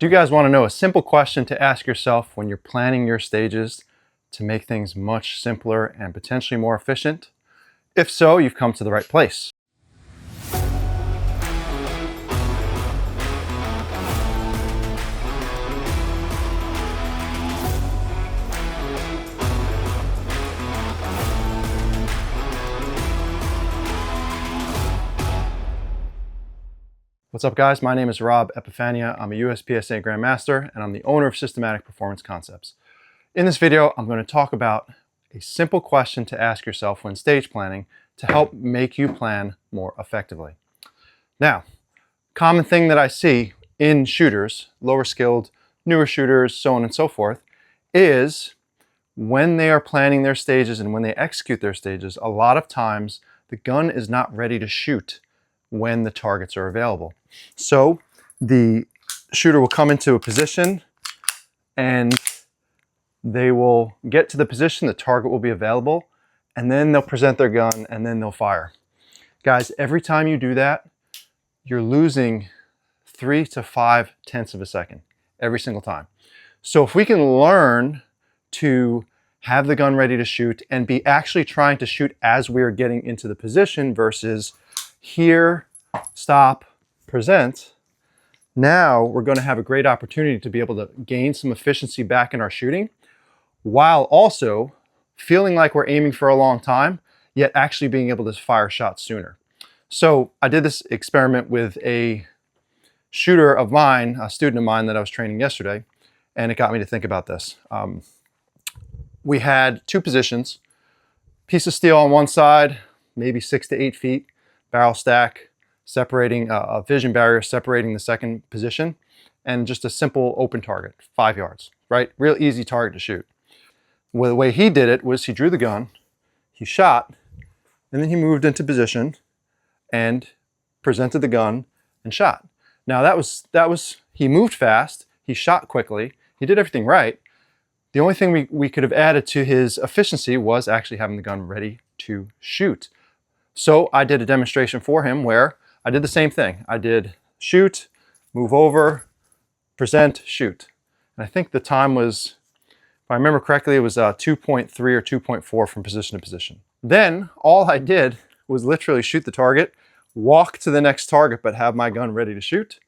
Do you guys want to know a simple question to ask yourself when you're planning your stages to make things much simpler and potentially more efficient? If so, you've come to the right place. What's up, guys? My name is Rob Epifania. I'm a USPSA Grandmaster, and I'm the owner of Systematic Performance Concepts. In this video, I'm going to talk about a simple question to ask yourself when stage planning to help make you plan more effectively. Now, common thing that I see in shooters, lower skilled, newer shooters, so on and so forth, is when they are planning their stages and when they execute their stages, a lot of times the gun is not ready to shoot when the targets are available. So the shooter will come into a position and they will get to the position, the target will be available, and then they'll present their gun and then they'll fire. Guys, every time you do that, you're losing 3 to 5 tenths of a second every single time. So if we can learn to have the gun ready to shoot and be actually trying to shoot as we are getting into the position versus here, stop, present, now we're going to have a great opportunity to be able to gain some efficiency back in our shooting while also feeling like we're aiming for a long time, yet actually being able to fire shots sooner. So I did this experiment with a shooter of mine, a student of mine that I was training yesterday, and it got me to think about this. We had 2 positions, piece of steel on one side, maybe 6 to 8 feet, barrel stack, separating a vision barrier, separating the second position, and just a simple open target, 5 yards, right? Real easy target to shoot. Well, the way he did it was he drew the gun, he shot, and then he moved into position and presented the gun and shot. Now that was he moved fast, he shot quickly, he did everything right. The only thing we could have added to his efficiency was actually having the gun ready to shoot. So I did a demonstration for him where I did the same thing. I did shoot, move over, present, shoot. And I think the time was, if I remember correctly, it was 2.3 or 2.4 from position to position. Then all I did was literally shoot the target, walk to the next target, but have my gun ready to shoot.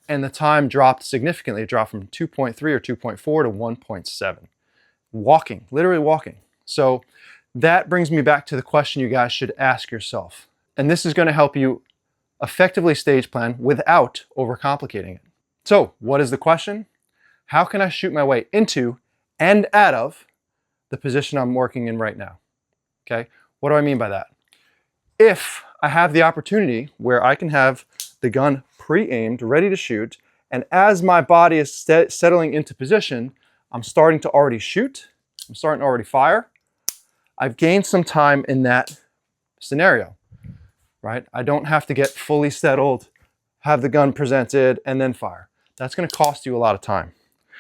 And the time dropped significantly. It dropped from 2.3 or 2.4 to 1.7. Walking, literally walking. So that brings me back to the question you guys should ask yourself. And this is going to help you effectively stage plan without overcomplicating it. So what is the question? How can I shoot my way into and out of the position I'm working in right now? Okay, what do I mean by that? If I have the opportunity where I can have the gun pre-aimed, ready to shoot, and as my body is settling into position, I'm starting to already shoot, I'm starting to already fire, I've gained some time in that scenario, right? I don't have to get fully settled, have the gun presented, and then fire. That's going to cost you a lot of time.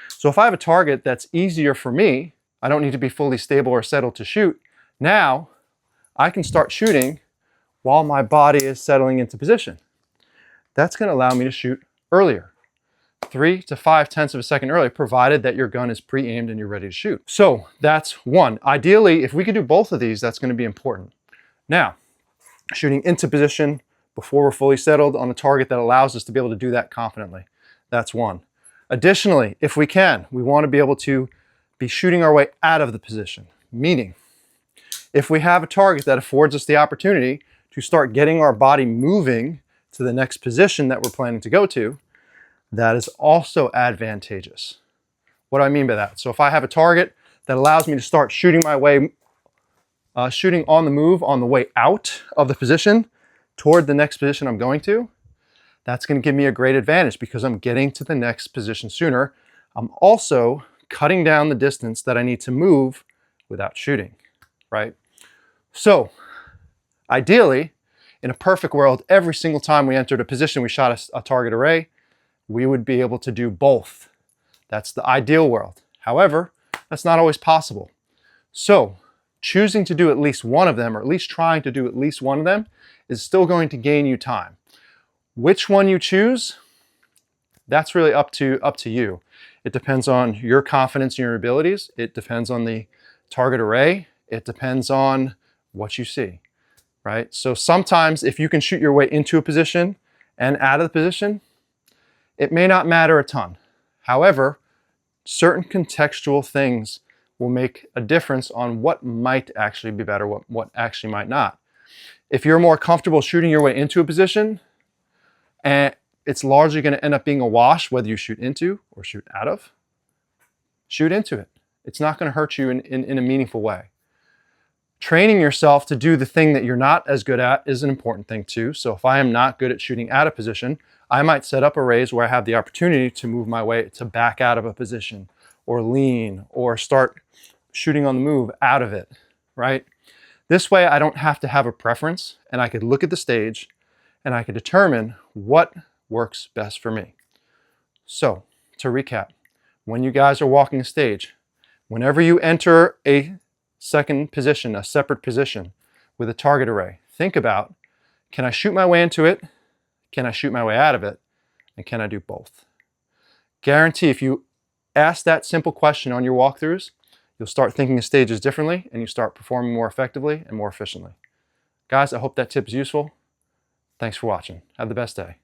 So if I have a target that's easier for me, I don't need to be fully stable or settled to shoot. Now I can start shooting while my body is settling into position. That's going to allow me to shoot earlier, 3 to 5 tenths of a second earlier, provided that your gun is pre-aimed and you're ready to shoot. So that's one. Ideally, if we could do both of these, that's going to be important. Now, shooting into position before we're fully settled on a target that allows us to be able to do that confidently. That's one. Additionally, if we can, we want to be able to be shooting our way out of the position. Meaning, if we have a target that affords us the opportunity to start getting our body moving to the next position that we're planning to go to, that is also advantageous. What do I mean by that? So if I have a target that allows me to start shooting my way, shooting on the move on the way out of the position toward the next position I'm going to, that's going to give me a great advantage because I'm getting to the next position sooner. I'm also cutting down the distance that I need to move without shooting, right? So ideally, in a perfect world, every single time we entered a position, we shot a target array, we would be able to do both. That's the ideal world. However, that's not always possible. So choosing to do at least one of them, or at least trying to do at least one of them, is still going to gain you time. Which one you choose, That's really up to you. It depends on your confidence in your abilities. It depends on the target array. It depends on what you see, right? So sometimes if you can shoot your way into a position and out of the position, it may not matter a ton. However, certain contextual things will make a difference on what might actually be better, what actually might not. If you're more comfortable shooting your way into a position, and it's largely going to end up being a wash whether you shoot into or shoot out of, shoot into it. It's not going to hurt you in a meaningful way. Training yourself to do the thing that you're not as good at is an important thing too. So if I am not good at shooting out of position, I might set up arrays where I have the opportunity to move my way to back out of a position or lean or start shooting on the move out of it, right? This way I don't have to have a preference, and I could look at the stage and I could determine what works best for me. So to recap, when you guys are walking a stage, whenever you enter a second position, a separate position with a target array, think about, can I shoot my way into it? Can I shoot my way out of it? And can I do both? Guarantee if you ask that simple question on your walkthroughs, you'll start thinking of stages differently and you start performing more effectively and more efficiently. Guys, I hope that tip is useful. Thanks for watching. Have the best day.